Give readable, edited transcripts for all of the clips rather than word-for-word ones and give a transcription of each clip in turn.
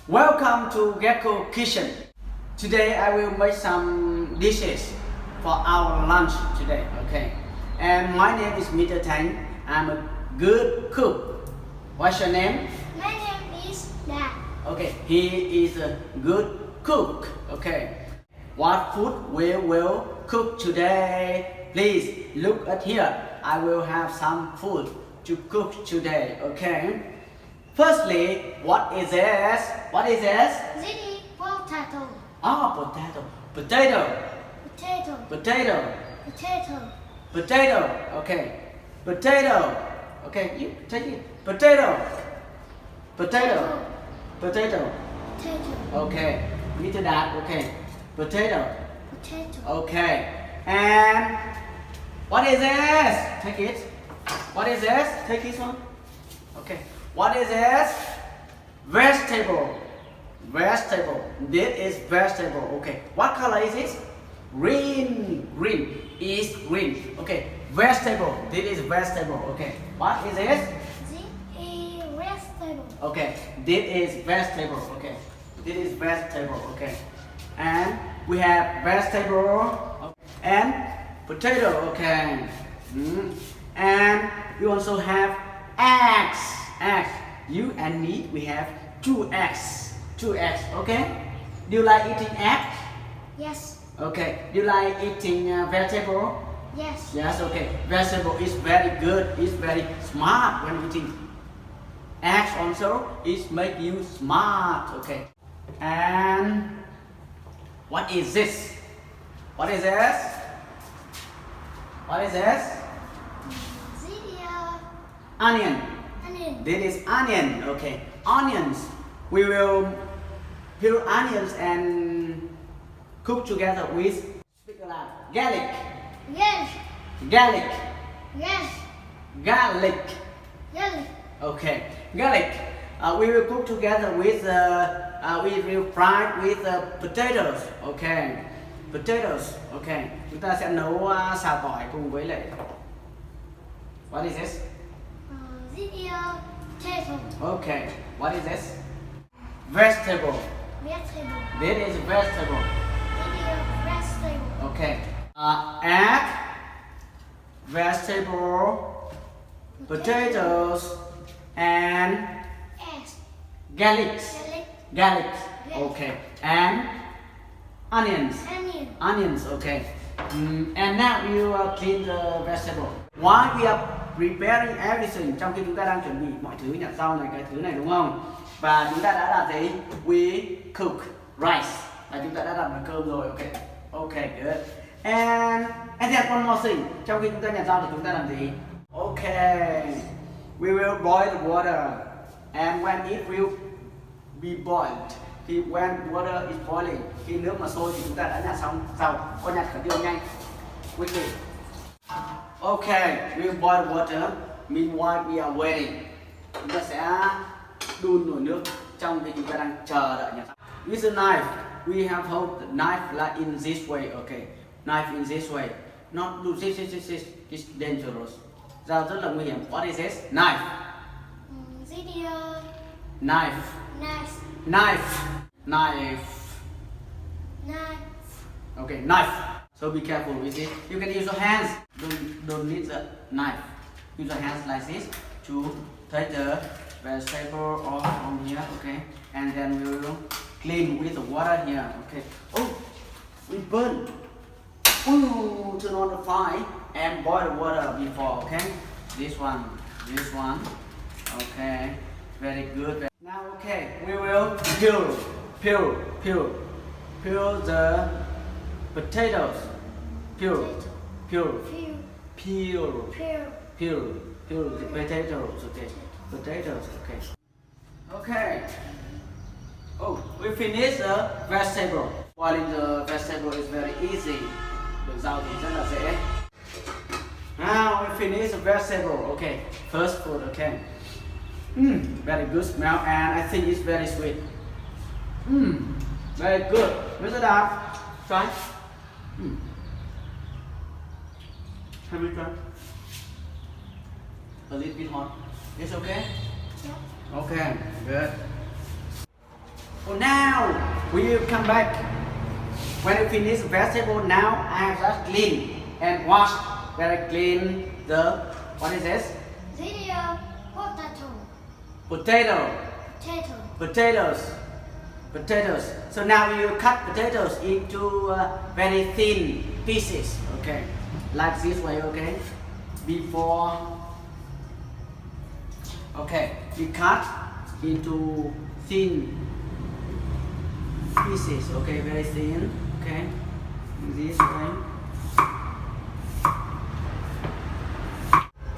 Welcome to Gecko Kitchen. Today I will make some dishes for our lunch today, okay? And my name is Mr. Thanh. I'm a good cook. What's your name? My name is Dan. Okay, he is a good cook, okay? What food we will cook today? Please look at here. I will have some food to cook today, okay? Firstly, what is this? What is this? This is potato. Oh, potato. Potato. Potato. Potato. Potato. Potato. Okay. Potato. Okay, you take it. Potato. Potato. Potato. Potato. Okay. Mr. Dad. Okay. Potato. Potato. Okay. And what is this? Take it. What is this? Take this one. Okay. What is this? Vegetable. Vegetable. This is vegetable. Okay. What color is it? Green. Green. Is green. Okay. Vegetable. This is vegetable. Okay. What is this? This is vegetable. Okay. This is vegetable. Okay. This is vegetable. Okay. And we have vegetable and potato. Okay. And we also have eggs. Eggs. You and me, we have 2 eggs. 2 eggs. Okay. Do you like eating eggs? Yes. Okay. Do you like eating vegetable? Yes. Yes. Okay. Vegetable is very good. It's very smart when eating. Eggs also is make you smart. Okay. And what is this? What is this? What is this? This is Onion. onion. This is onion. Okay. Onions. We will peel onions and cook together with, speak aloud, garlic. Yes. Garlic. Yes. Garlic. Yes. Okay. Garlic. We will cook together with. We will fry with potatoes. Okay. Potatoes. Okay. Chúng ta sẽ nấu xào tỏi cùng với lại. What is this? This is potato. Okay. What is this? Vegetable. Vegetable. This is vegetable. This is vegetable. Okay. Egg, vegetable, potatoes, and Eggs. garlic. Garlic. Garlic. Yes. Okay. And onions. Onion. Onions. Okay. And now we will clean the vegetable. While we are preparing everything, trong khi chúng ta đang chuẩn bị mọi thứ, nhặt rau này, cái thứ này, đúng không? Và chúng ta đã làm gì? We cook rice. Và chúng ta đã làm cơm rồi. Okay. Okay, good. And then one more thing. Trong khi chúng ta nhặt rau thì chúng ta làm gì? Okay. We will boil the water. And when it will be boiled, when water is boiling, khi nước mà sôi thì chúng ta đã nhặt xong rau. Con nhặt khẩn trương nhanh. Quickly. Okay, we will boil the water. Meanwhile we are waiting. Chúng ta sẽ đun nồi nước trong khi chúng ta đang chờ đợi nhặt. With a knife, we have hold the knife like in this way. Okay, knife in this way. Not do this. It's dangerous. Dao rất là nguy hiểm. What is this? Knife. This is Knife. knife. Knife. Knife. Knife. Okay, knife. So be careful with it. You can use your hands. Don't need the knife. Use your hands like this to take the vegetable off from here. Okay, and then we will clean with the water here. Okay. Oh, we burn. Ooh, turn on the fire and boil the water before. Okay. This one. This one. Okay. Very good. Now, okay, we will peel the potatoes. Peel the potatoes. Okay. Potatoes. Okay. Okay. Oh, we finished the vegetable. Boiling the vegetable is very easy. Được rau thì rất là dễ. Now we finish the vegetable. Okay. First food. Okay. Very good smell, and I think it's very sweet. Very good. Mr. Dad, try. Have you tried? A little bit hot. It's okay? Yeah. Okay, good. Oh, now we will come back. When you finish the vegetable, now I have just clean and wash very clean the, what is this? Video potato. Potato. Potato. Potatoes. So now we will cut potatoes into very thin pieces. Okay, like this way. Okay, before. Okay, we cut into thin pieces. Okay, very thin. Okay, in this way.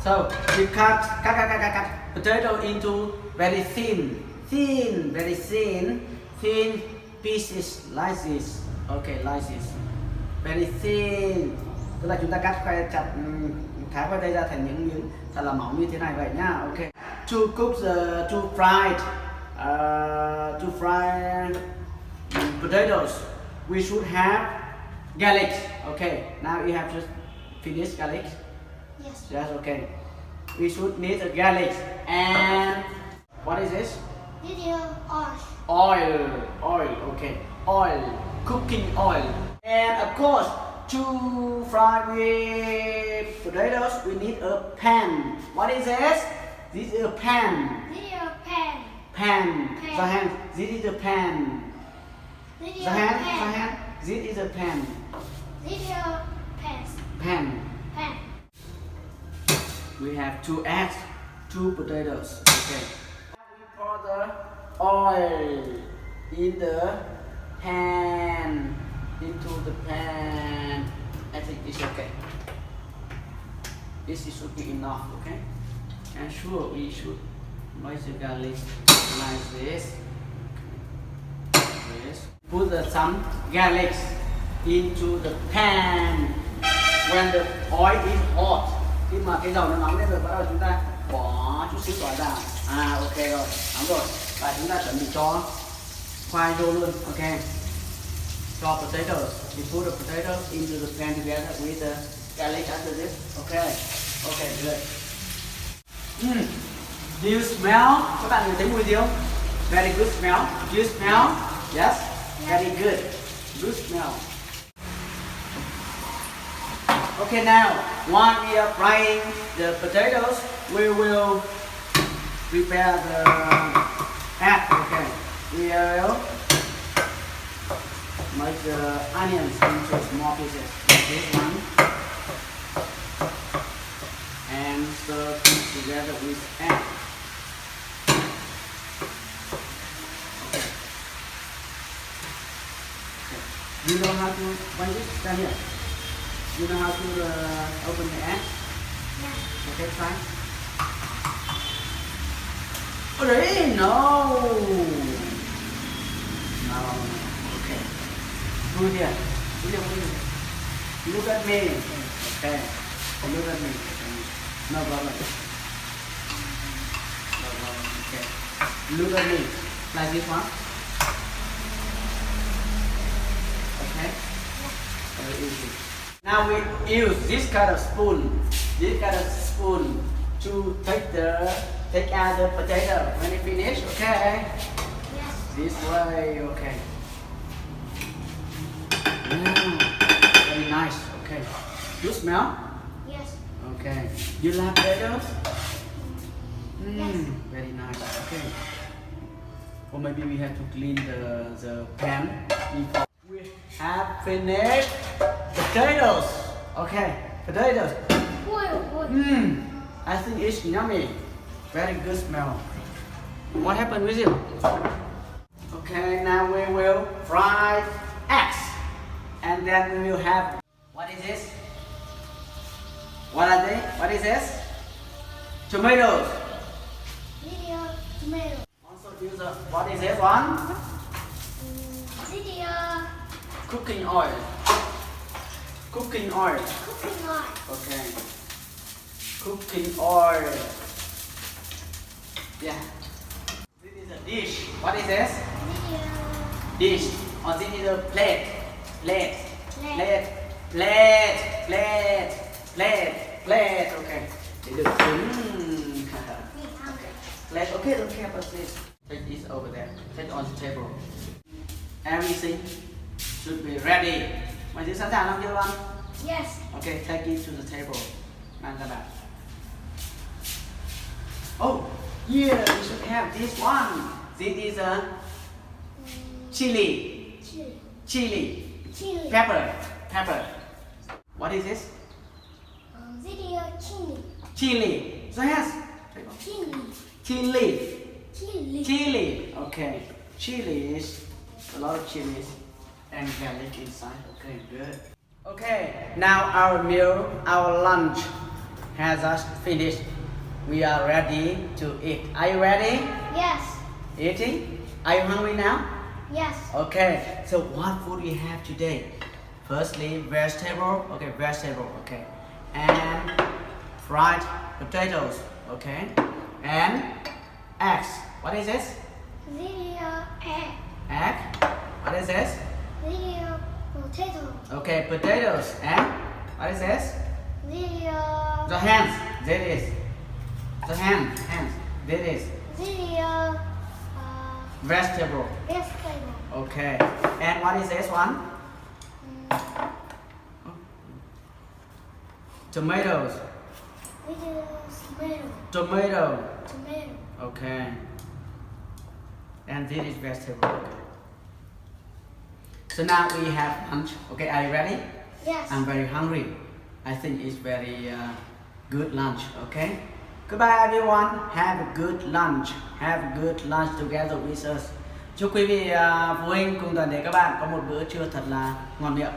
So we cut potato into very thin pieces like this. Okay, like this. Very thin. Tức là chúng ta cắt khoai chặt thái khoai tây ra thành những miếng thật là mỏng như thế này vậy nhá. Okay. To cook to fry potatoes, we should have garlic. Okay. Now you have just finished garlic. Yes. Yes. Okay. We should need a garlic and what is this? Video Oil, okay, oil, cooking oil. And of course, to fry with potatoes, we need a pan. What is this? This is a pan. Video pan. Pan. Pan. The hand. This is a pan. Video The hand. pan. The hand. This is a pan. Video pans. Pan. Pan. We have 2 eggs, 2 potatoes. Okay. We pour the oil in the pan. Into the pan. I think it's okay. This should be enough. Okay. And sure, we should make the garlic like this. Yes. Put some garlic into the pan when the oil is hot. Khi mà cái dầu nó nóng lên rồi, bắt đầu chúng ta bỏ chút xíu tỏi vào. Ok rồi, nóng rồi. Và chúng ta chuẩn bị cho khoai vô luôn. Ok. Cho potatoes. We put the potatoes into the pan together with the garlic after this. Okay. Okay, good. Do you smell? Các bạn thấy mùi gì không? Very good smell. Do you smell? Yes. Very good. Good smell. Okay, now while we are frying the potatoes, we will prepare the egg. Okay, we will make the onions into small pieces like this one, and serve it together with egg. Okay. You know how to find it? Stand here. You know how to open the egg? Yeah. Okay, try. Oh, really? No. No. Okay. Put here. Put here. Look at me. Okay. Look at me. No problem. No problem. Okay. Look at me. Like this one. Okay. Very easy. Now we use this kind of spoon to take out the potato when it finish. Okay. Yes. This way. Okay. Very nice. Okay. You smell? Yes. Okay. You like potatoes? Yes. Very nice. Okay. Or maybe we have to clean the pan before we have finished potatoes. Okay, potatoes. Boil. I think it's yummy. Very good smell. What happened with it? Okay, now we will fry eggs. And then we will have, what is this? What are they? What is this? Tomatoes. Video tomato. Also use a, what is this one? Video Cooking oil. Cooking oil. cooking oil. Okay. Cooking oil. Yeah. This is a dish. What is this? Video Dish. Or this is a plate. Plate. Plate. Plate. Plate. Plate. Plate. Okay. Để được trứng. meat. Plate. Okay, don't care about this. Take this over there. Take on the table. Everything should be ready. Mọi thứ sẵn sàng không chưa con? Yes. Okay, take it to the table. Mang ra bàn. Oh, yeah, we should have this one. This is a chili. Chili. Chili. Chili. Pepper. Pepper. What is this? Video chili. Chili. Yes. Chili. Chili. Chili. Chili. Okay. Chilies. A lot of chilies and garlic inside. Okay, good. Okay. Now our meal, our lunch has just finished. We are ready to eat. Are you ready? Yes. Eating? Are you hungry now? Yes. Okay. So what food we have today? Firstly, vegetable. Okay, vegetable. Okay. And fried potatoes. Okay. And eggs. What is this? Video egg. Egg. What is this? Video potato. Okay, potatoes. And what is this? Video. The hands. That is. The hands. That is. Video. Vegetable. Vegetable. Okay. And what is this one? Tomatoes. Video tomato. Tomato. Tomato. Okay. And this is vegetable. Okay. So now we have lunch. Okay, are you ready? Yes. I'm very hungry. I think it's very good lunch. Okay. Goodbye everyone. Have a good lunch. Have a good lunch together with us. Chúc quý vị phụ huynh cùng toàn thể các bạn có một bữa trưa thật là ngon miệng.